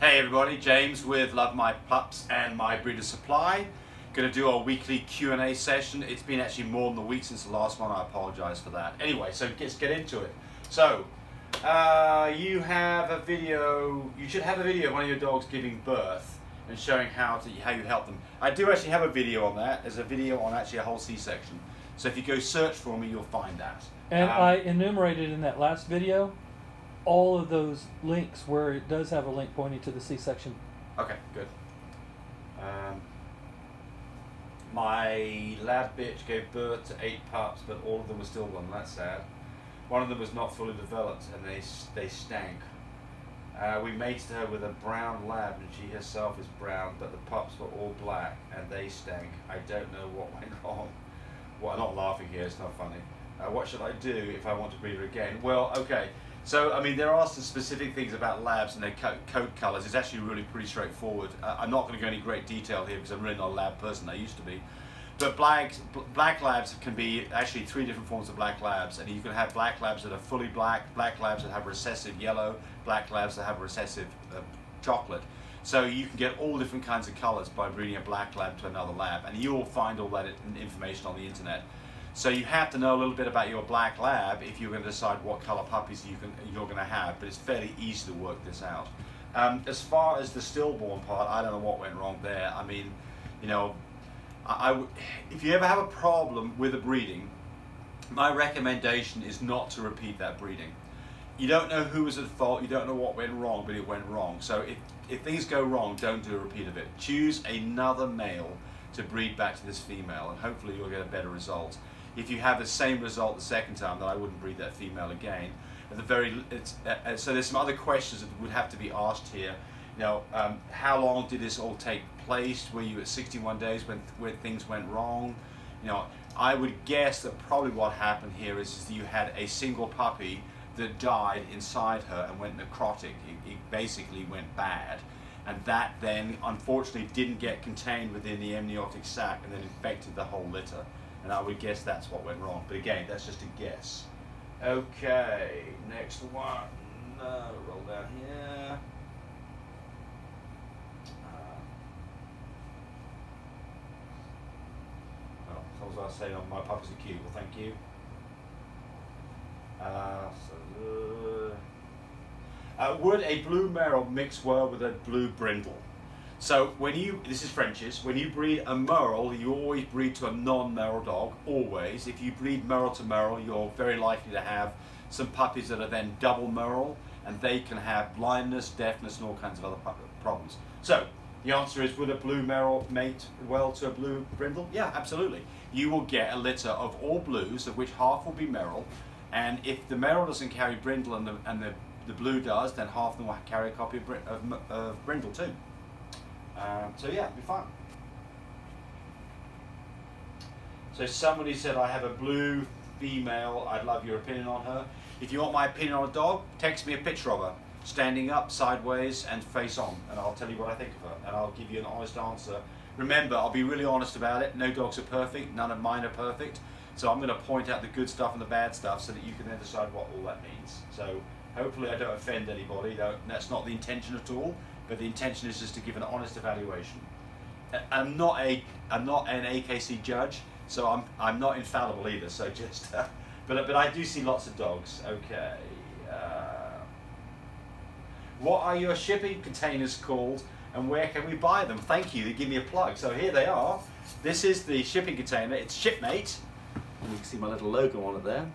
Hey everybody, James with Love My Pups and My Breeder Supply. Going to do our weekly Q&A session. It's been actually more than a week since the last one. I apologize for that. Anyway, so let's get into it. So, you have a video, you should have a video of one of your dogs giving birth and showing how you help them. I do actually have a video on that. There's a video on actually a whole C-section. So if you go search for me, you'll find that. And I enumerated in that last video all of those links where it does have a link pointing to the C-section. Okay, good. My lab bitch gave birth to 8 pups, but all of them were stillborn. That's sad. One of them was not fully developed, and they stank. We mated her with a brown lab, and she herself is brown, but the pups were all black, and they stank. I don't know what went wrong. Well, I'm not laughing here. It's not funny. What should I do if I want to breed her again? Well, okay. So, I mean, there are some specific things about labs and their coat colours. It's actually really pretty straightforward. I'm not going to go into great detail here because I'm really not a lab person. I used to be. But black labs can be actually 3 different forms of black labs. And you can have black labs that are fully black, black labs that have recessive yellow, black labs that have recessive chocolate. So you can get all different kinds of colours by breeding a black lab to another lab. And you'll find all that information on the internet. So you have to know a little bit about your black lab if you're going to decide what color puppies you're going to have, but it's fairly easy to work this out. As far as the stillborn part, I don't know what went wrong there. I mean, you know, if you ever have a problem with a breeding, my recommendation is not to repeat that breeding. You don't know who was at fault, you don't know what went wrong, but it went wrong. So if things go wrong, don't do a repeat of it. Choose another male to breed back to this female, and hopefully you'll get a better result. If you have the same result the second time, then I wouldn't breed that female again. So there's some other questions that would have to be asked here. You know, how long did this all take place? Were you at 61 days when things went wrong? You know, I would guess that probably what happened here is that you had a single puppy that died inside her and went necrotic. It basically went bad. And that then, unfortunately, didn't get contained within the amniotic sac and then infected the whole litter. And I would guess that's what went wrong. But again, that's just a guess. Okay, next one. Roll down here. So as I was saying, my puppies are cute. Well, thank you. Would a blue merle mix well with a blue brindle? So this is French's, when you breed a merle, you always breed to a non-merle dog, always. If you breed merle to merle, you're very likely to have some puppies that are then double merle, and they can have blindness, deafness, and all kinds of other problems. So the answer is, would a blue merle mate well to a blue brindle? Yeah, absolutely. You will get a litter of all blues, of which half will be merle, and if the merle doesn't carry brindle and the blue does, then half of them will carry a copy of brindle too. So yeah, it'll be fun. So somebody said, I have a blue female, I'd love your opinion on her. If you want my opinion on a dog, text me a picture of her, standing up, sideways, and face on, and I'll tell you what I think of her, and I'll give you an honest answer. Remember, I'll be really honest about it. No dogs are perfect, none of mine are perfect, so I'm going to point out the good stuff and the bad stuff so that you can then decide what all that means. So hopefully I don't offend anybody. That's not the intention at all. But the intention is just to give an honest evaluation. I'm not an AKC judge, so I'm not infallible either. So just, but I do see lots of dogs. Okay. What are your shipping containers called, and where can we buy them? Thank you. They give me a plug. So here they are. This is the shipping container. It's Shipmate. And you can see my little logo on it there.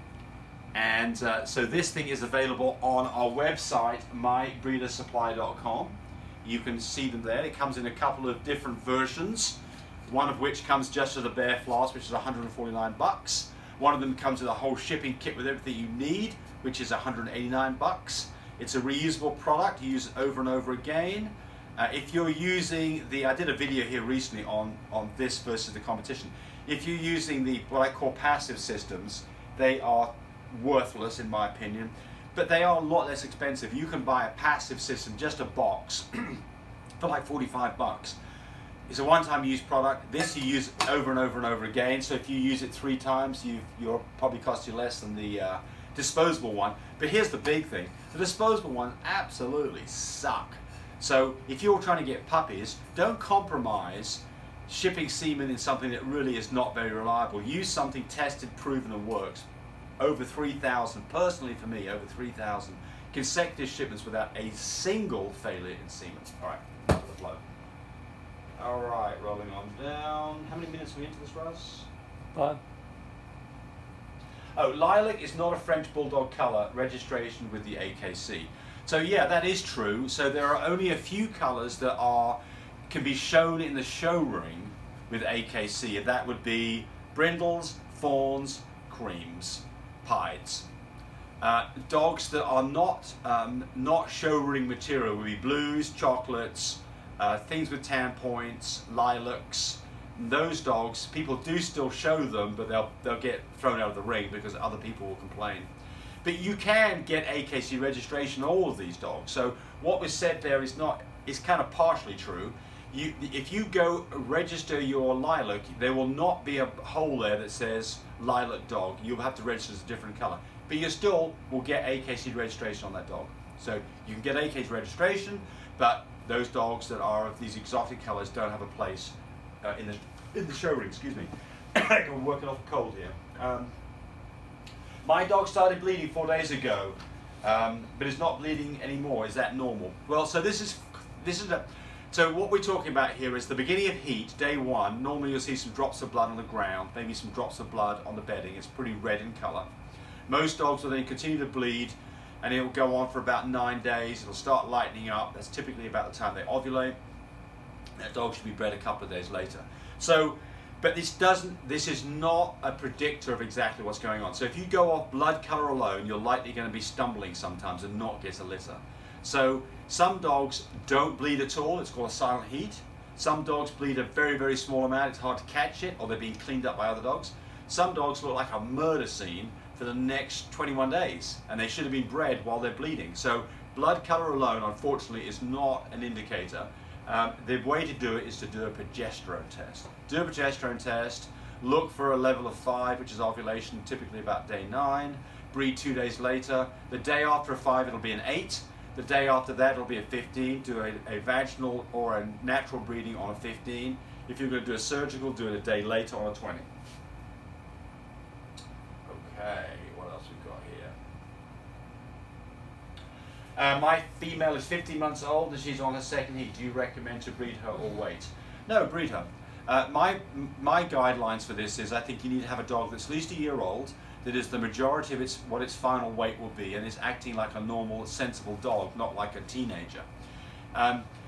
And so this thing is available on our website, mybreedersupply.com. You can see them there. It comes in a couple of different versions, one of which comes just with a bare flask, which is 149 bucks. One of them comes with a whole shipping kit with everything you need, which is 189 bucks. It's a reusable product. You use it over and over again. If you're using I did a video here recently on this versus the competition. If you're using what I call passive systems, they are worthless in my opinion. But they are a lot less expensive. You can buy a passive system, just a box, for like 45 bucks. It's a one-time use product. This you use over and over and over again. So if you use it 3 times, you'll probably cost you less than the disposable one. But here's the big thing. The disposable ones absolutely suck. So if you're trying to get puppies, don't compromise shipping semen in something that really is not very reliable. Use something tested, proven, and works. Over 3,000, personally for me, over 3,000 consecutive shipments without a single failure in semen. All right, to the flow. All right, rolling on down. How many minutes are we into this, Russ? 5. Oh, lilac is not a French bulldog colour, registration with the AKC. So yeah, that is true. So there are only a few colours that can be shown in the show ring with AKC, and that would be brindles, fawns, creams, pieds. Dogs that are not show ring material would be blues, chocolates, things with tan points, lilacs. Those dogs, people do still show them, but they'll get thrown out of the ring because other people will complain. But you can get AKC registration on all of these dogs. So what was said there is kind of partially true. If you go register your lilac, there will not be a hole there that says lilac dog. You'll have to register as a different color. But you still will get AKC registration on that dog. So you can get AKC registration, but those dogs that are of these exotic colors don't have a place in the show ring. Excuse me. I'm working off a cold here. My dog started bleeding 4 days ago, but it's not bleeding anymore. Is that normal? Well, so so what we're talking about here is the beginning of heat, day 1. Normally you'll see some drops of blood on the ground, maybe some drops of blood on the bedding. It's pretty red in color. Most dogs will then continue to bleed, and it will go on for about 9 days. It'll start lightening up. That's typically about the time they ovulate. That dog should be bred a couple of days later. So, but this is not a predictor of exactly what's going on. So if you go off blood color alone, you're likely going to be stumbling sometimes and not get a litter. So some dogs don't bleed at all. It's called a silent heat. Some dogs bleed a very, very small amount. It's hard to catch it, or they're being cleaned up by other dogs. Some dogs look like a murder scene for the next 21 days, and they should have been bred while they're bleeding. So blood color alone, unfortunately, is not an indicator. The way to do it is to do a progesterone test. Do a progesterone test, look for a level of 5, which is ovulation, typically about day 9. Breed 2 days later. The day after a 5, it'll be an 8. The day after that, it'll be a 15. Do a vaginal or a natural breeding on a 15. If you're going to do a surgical, do it a day later on a 20. Okay, what else we've got here? My female is 15 months old and she's on her second heat. Do you recommend to breed her or wait? No, breed her. My guidelines for this is I think you need to have a dog that's at least a year old, that is the majority of what its final weight will be, and is acting like a normal, sensible dog, not like a teenager.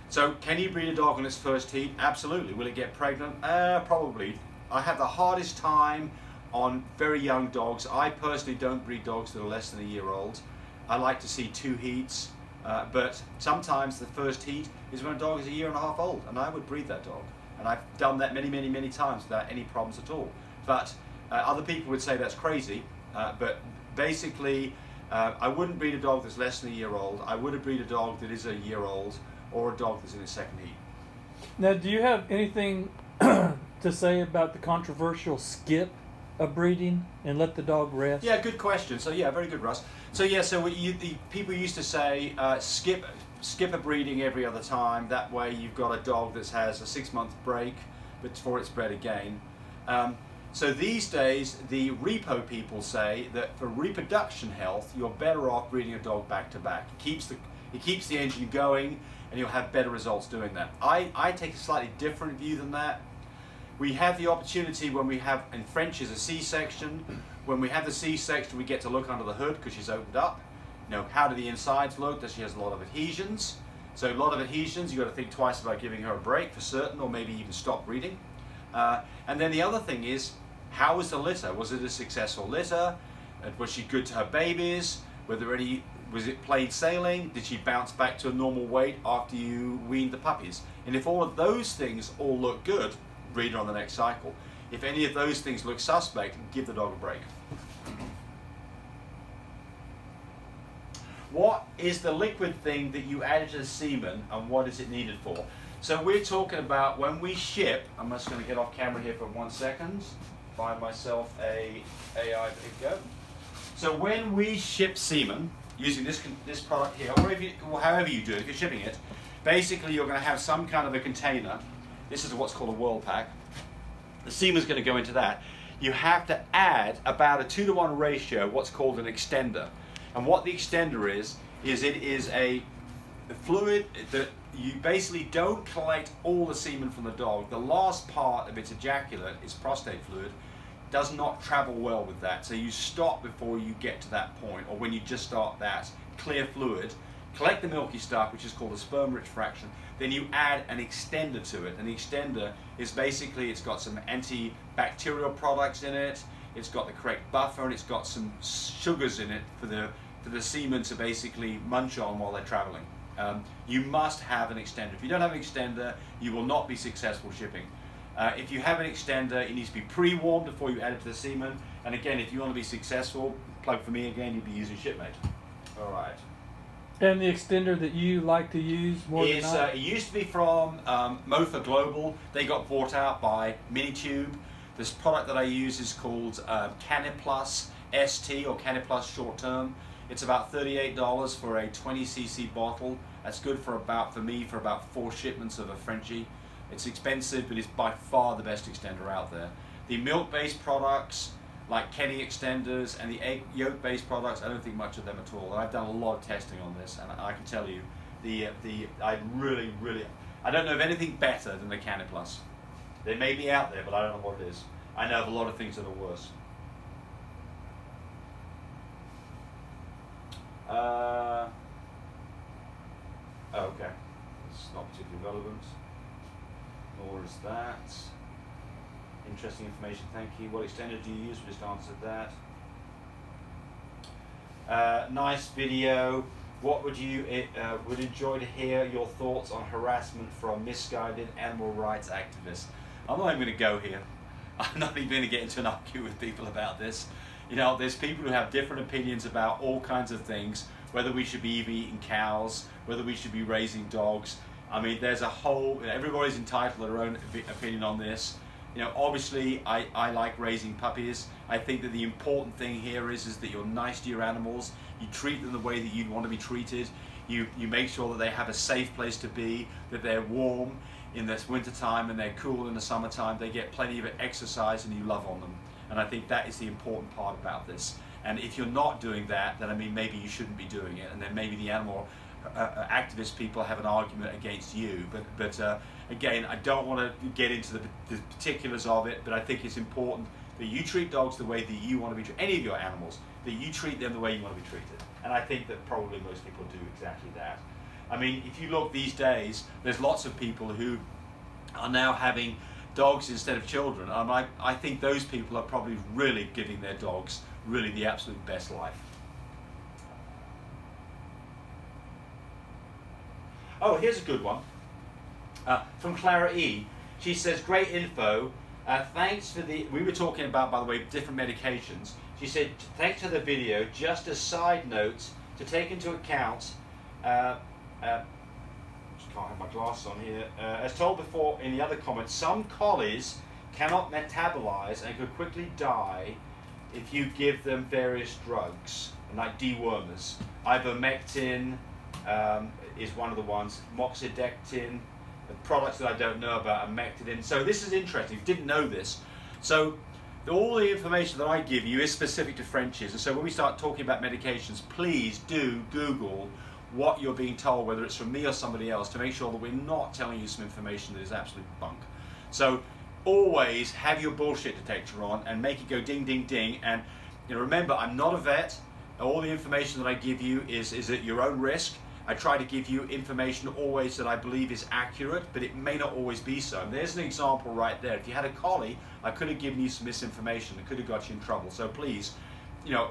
So can you breed a dog on its first heat? Absolutely. Will it get pregnant? Probably. I have the hardest time on very young dogs. I personally don't breed dogs that are less than a year old. I like to see 2 heats, but sometimes the first heat is when a dog is a year and a half old, and I would breed that dog. And I've done that many, many, many times without any problems at all. But other people would say that's crazy, but basically I wouldn't breed a dog that's less than a year old. I would breed a dog that is a year old, or a dog that's in its second heat. Now, do you have anything to say about the controversial skip of breeding and let the dog rest? Yeah, good question. So yeah, very good, Russ. So yeah, so the people used to say skip a breeding every other time. That way you've got a dog that has a 6-month break before it's bred again. So these days, the repo people say that for reproduction health, you're better off breeding a dog back to back. It keeps the engine going, and you'll have better results doing that. I take a slightly different view than that. We have the opportunity when we have, in French is a C-section. When we have the C-section, we get to look under the hood because she's opened up. You know, how do the insides look? Does she has a lot of adhesions? So a lot of adhesions, you've got to think twice about giving her a break for certain, or maybe even stop breeding. And then the other thing is, how was the litter? Was it a successful litter? Was she good to her babies? Was it plain sailing? Did she bounce back to a normal weight after you weaned the puppies? And if all of those things all look good, breed her on the next cycle. If any of those things look suspect, give the dog a break. What is the liquid thing that you added to the semen, and what is it needed for? So we're talking about when we ship. I'm just going to get off camera here for 1 second. Find myself a AI. There you go. So when we ship semen using this product here, or however you do it, if you're shipping it, basically you're going to have some kind of a container. This is what's called a whirl pack. The semen's going to go into that. You have to add about a 2-to-1 ratio, what's called an extender. And what the extender is it is a fluid that you basically don't collect all the semen from the dog. The last part of its ejaculate, its prostate fluid, does not travel well with that. So you stop before you get to that point, or when you just start that clear fluid, collect the milky stuff, which is called a sperm-rich fraction, then you add an extender to it. And the extender is basically, it's got some antibacterial products in it, it's got the correct buffer, and it's got some sugars in it for the semen to basically munch on while they're traveling. You must have an extender. If you don't have an extender, you will not be successful shipping. If you have an extender, it needs to be pre-warmed before you add it to the semen. And again, if you want to be successful, plug for me again, you'd be using Shipmate. All right. And the extender that you like to use more than not? It used to be from Mofa Global. They got bought out by Minitube. This product that I use is called Caniplus ST, or Caniplus short term. It's about $38 for a 20cc bottle. That's good for me for about 4 shipments of a Frenchie. It's expensive, but it's by far the best extender out there. The milk-based products, like Kenny extenders, and the egg yolk-based products, I don't think much of them at all. I've done a lot of testing on this, and I can tell you, I don't know of anything better than the Caniplus. They may be out there, but I don't know what it is. I know of a lot of things that are worse. Okay, it's not particularly relevant. Nor is that. Interesting information, thank you. What extender do you use? We just answered that. Nice video. What would you would enjoy to hear your thoughts on harassment from misguided animal rights activists? I'm not even going to go here. I'm not even going to get into an argument with people about this. You know, there's people who have different opinions about all kinds of things, whether we should be even eating cows, whether we should be raising dogs. I mean, there's a whole, everybody's entitled to their own opinion on this. You know, obviously, I like raising puppies. I think that the important thing here is that you're nice to your animals. You treat them the way that you'd want to be treated. You make sure that they have a safe place to be, that they're warm in this winter time and they're cool in the summertime. They get plenty of exercise and you love on them. And I think that is the important part about this. And if you're not doing that, then I mean, maybe you shouldn't be doing it. And then maybe the animal activist people have an argument against you. But again, I don't want to get into the particulars of it, but I think it's important that you treat dogs the way that you want to be treated, any of your animals, that you treat them the way you want to be treated. And I think that probably most people do exactly that. I mean, if you look these days, there's lots of people who are now having dogs instead of children. I think those people are probably really giving their dogs really the absolute best life. Oh, here's a good one. From Clara E. She says, great info. Thanks for the, we were talking about, by the way, different medications. She said, thanks for the video. Just a side note to take into account, just can't have my glasses on here. As told before in the other comments, some collies cannot metabolize and could quickly die if you give them various drugs, like dewormers. Ivermectin is one of the ones, moxidectin, the products that I don't know about are Mectidin. So this is interesting, you didn't know this. So all the information that I give you is specific to Frenchies. And so when we start talking about medications, please do Google what you're being told, whether it's from me or somebody else, to make sure that we're not telling you some information that is absolute bunk. So always have your bullshit detector on and make it go ding, ding, ding. And you know, remember, I'm not a vet. All the information that I give you is at your own risk. I try to give you information always that I believe is accurate, but it may not always be so. And there's an example right there. If you had a collie, I could have given you some misinformation that could have got you in trouble. So please, you know,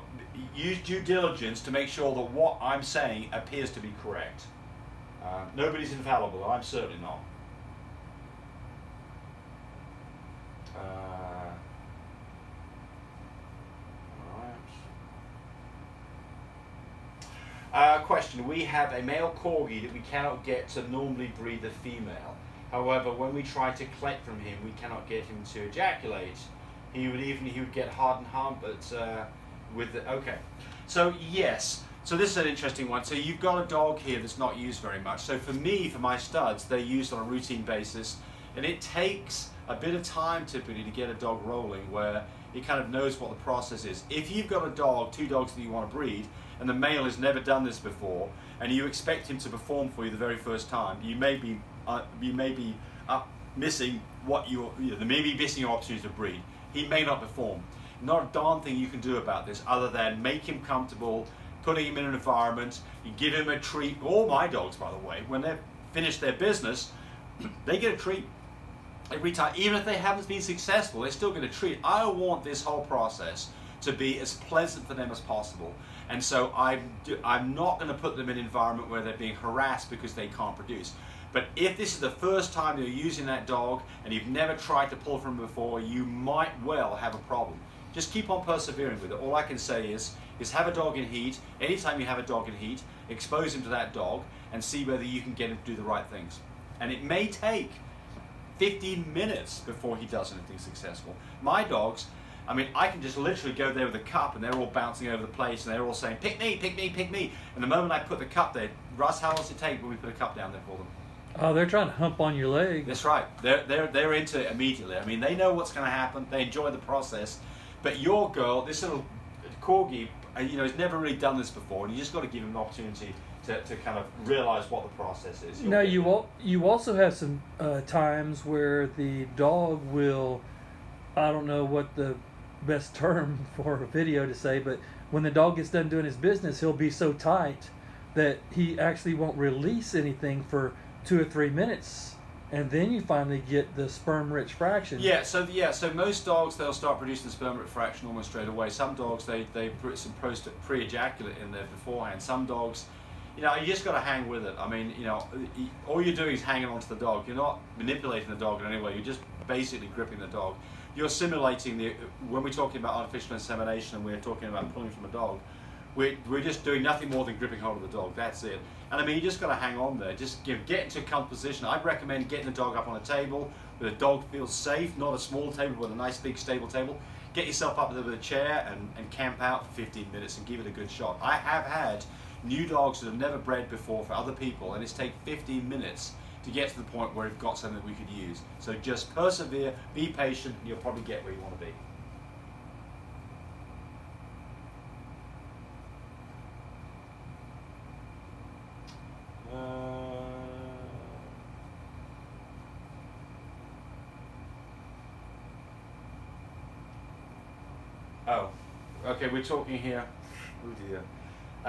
use due diligence to make sure that what I'm saying appears to be correct. Nobody's infallible. I'm certainly not. Question. We have a male corgi that we cannot get to normally breed the female. However, when we try to collect from him, we cannot get him to ejaculate. He would get hard and hard, but with the, okay. So yes, So this is an interesting one. So you've got a dog here that's not used very much. So for me, for my studs, they're used on a routine basis, and it takes a bit of time typically to get a dog rolling where it kind of knows what the process is. If you've got a dog, 2 dogs that you want to breed, and the male has never done this before, and you expect him to perform for you the very first time, you may be missing missing your opportunity to breed. He may not perform. Not a darn thing you can do about this other than make him comfortable, putting him in an environment. You give him a treat. All my dogs, by the way, when they've finished their business, they get a treat every time. Even if they haven't been successful, they still get a treat. I want this whole process to be as pleasant for them as possible. And so I'm not going to put them in an environment where they're being harassed because they can't produce. But if this is the first time you're using that dog and you've never tried to pull from him before, you might well have a problem. Just keep on persevering with it. All I can say is have a dog in heat. Anytime you have a dog in heat, expose him to that dog and see whether you can get him to do the right things. And it may take 15 minutes before he does anything successful. My dogs, I mean, I can just literally go there with a cup and they're all bouncing over the place and they're all saying, pick me, pick me, pick me. And the moment I put the cup there, Russ, how long does it take when we put a cup down there for them? Oh, they're trying to hump on your leg. That's right. They're into it immediately. I mean, they know what's going to happen. They enjoy the process. But your girl, this little corgi, has never really done this before, and you just got to give him an opportunity to kind of realize what the process is. Now, you also have some times where the dog will, I don't know what the best term for a video to say, but when the dog gets done doing his business, he'll be so tight that he actually won't release anything for 2 or 3 minutes, and then you finally get the sperm-rich fraction. So most dogs, they'll start producing the sperm-rich fraction almost straight away. Some dogs, they put some pre-ejaculate in there beforehand. Some dogs, you just got to hang with it. I mean, all you're doing is hanging onto the dog. You're not manipulating the dog in any way. You're just basically gripping the dog. You're simulating when we're talking about artificial insemination and we're talking about pulling from a dog, we're just doing nothing more than gripping hold of the dog. That's it. And I mean, you just got to hang on there. Just get into a comfortable position. I'd recommend getting the dog up on a table where the dog feels safe, not a small table, but a nice big stable table. Get yourself up there with a chair and camp out for 15 minutes and give it a good shot. I have had new dogs that have never bred before for other people, and it's taken 15 minutes to get to the point where we've got something that we could use. So just persevere, be patient, and you'll probably get where you want to be. Okay, we're talking here. Oh dear.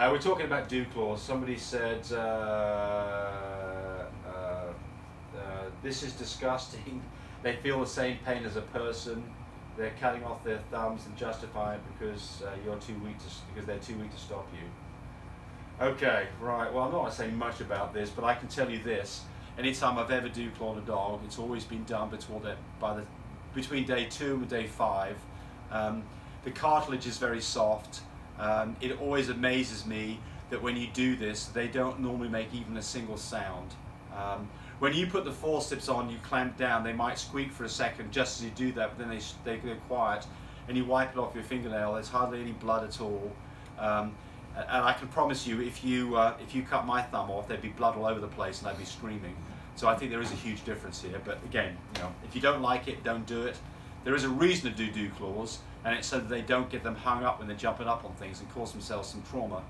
We're talking about Dewclaws. Somebody said this is disgusting. They feel the same pain as a person. They're cutting off their thumbs and justify it because they're too weak to stop you. Okay, right. Well, I'm not going to say much about this, but I can tell you this: anytime I've ever Dewclawed a dog, it's always been done between day 2 and day 5. The cartilage is very soft. It always amazes me that when you do this, they don't normally make even a single sound. When you put the forceps on, you clamp down, they might squeak for a second just as you do that, but then they go quiet, and you wipe it off your fingernail. There's hardly any blood at all. And I can promise you, if you cut my thumb off, there'd be blood all over the place, and I'd be screaming. So I think there is a huge difference here. But again, if you don't like it, don't do it. There is a reason to do Dewclaws, and it's so that they don't get them hung up when they're jumping up on things and cause themselves some trauma.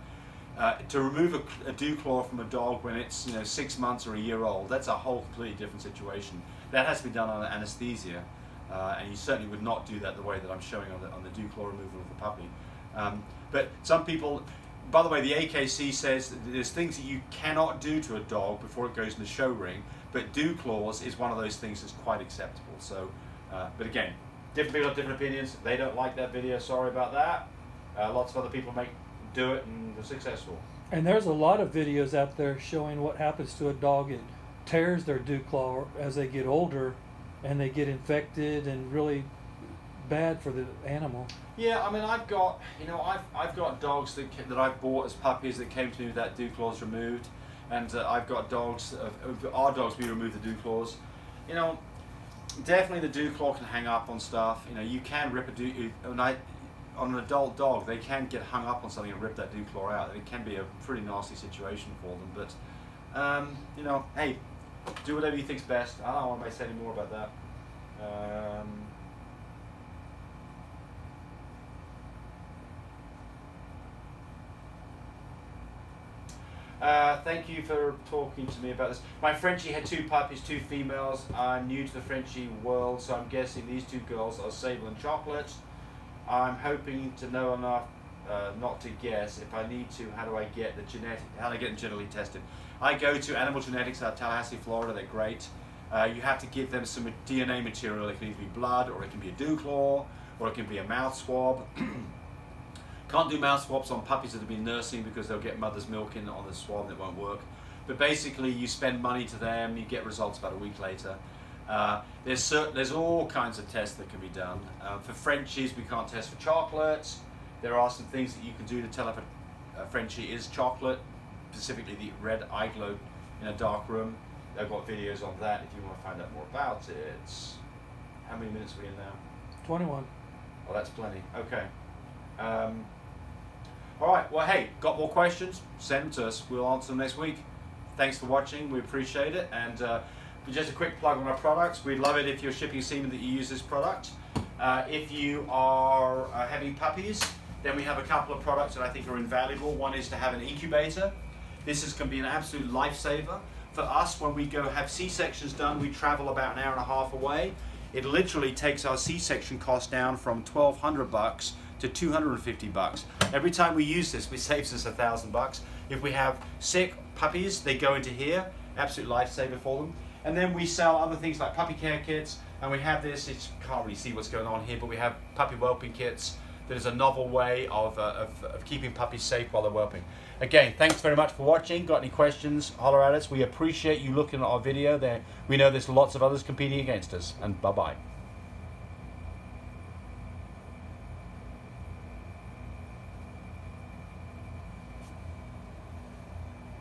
To remove a Dewclaw from a dog when it's 6 months or a year old, that's a whole completely different situation. That has to be done under anesthesia, and you certainly would not do that the way that I'm showing on the Dewclaw removal of the puppy. But some people, by the way, the AKC says that there's things that you cannot do to a dog before it goes in the show ring, but Dewclaws is one of those things that's quite acceptable. So, but again, different people have different opinions. They don't like that video. Sorry about that. Lots of other people do it and they're successful. And there's a lot of videos out there showing what happens to a dog. It tears their Dewclaw as they get older, and they get infected and really bad for the animal. Yeah, I mean, I've got dogs that I've bought as puppies that came to me with that Dewclaws removed, and I've got dogs. Our dogs, we remove the Dewclaws. Definitely the Dewclaw can hang up on stuff. You can rip a on an adult dog, they can get hung up on something and rip that Dewclaw out. It can be a pretty nasty situation for them. But you know, hey, do whatever you think's best. I don't want to say any more about that. Thank you for talking to me about this. My Frenchie had 2 puppies, 2 females. I'm new to the Frenchie world, so I'm guessing these 2 girls are Sable and Chocolate. I'm hoping to know enough not to guess. If I need to, how do I get the how do I get them genetically tested? I go to Animal Genetics out of Tallahassee, Florida. They're great. You have to give them some DNA material. It can either be blood, or it can be a Dewclaw, or it can be a mouth swab. Can't do mouth swabs on puppies that have been nursing because they'll get mother's milk in on the swab and it won't work. But basically, you spend money to them, you get results about a week later. There's all kinds of tests that can be done. For Frenchies, we can't test for chocolates. There are some things that you can do to tell if a Frenchie is chocolate, specifically the red eye glow in a dark room. They've got videos on that if you want to find out more about it. How many minutes are we in now? 21. Oh, that's plenty. Okay. All right, well, hey, got more questions? Send them to us. We'll answer them next week. Thanks for watching. We appreciate it. And just a quick plug on our products. We'd love it if you're shipping semen that you use this product. If you are having puppies, then we have a couple of products that I think are invaluable. One is to have an incubator. This can be an absolute lifesaver. For us, when we go have C-sections done, we travel about an hour and a half away. It literally takes our C-section cost down from $1,200 to $250. Every time we use this, it saves us $1,000. If we have sick puppies, they go into here, absolute lifesaver for them. And then we sell other things like puppy care kits, and we have this, you can't really see what's going on here, but we have puppy whelping kits. That is a novel way of keeping puppies safe while they're whelping. Again, thanks very much for watching. Got any questions, holler at us. We appreciate you looking at our video there. We know there's lots of others competing against us, and bye-bye.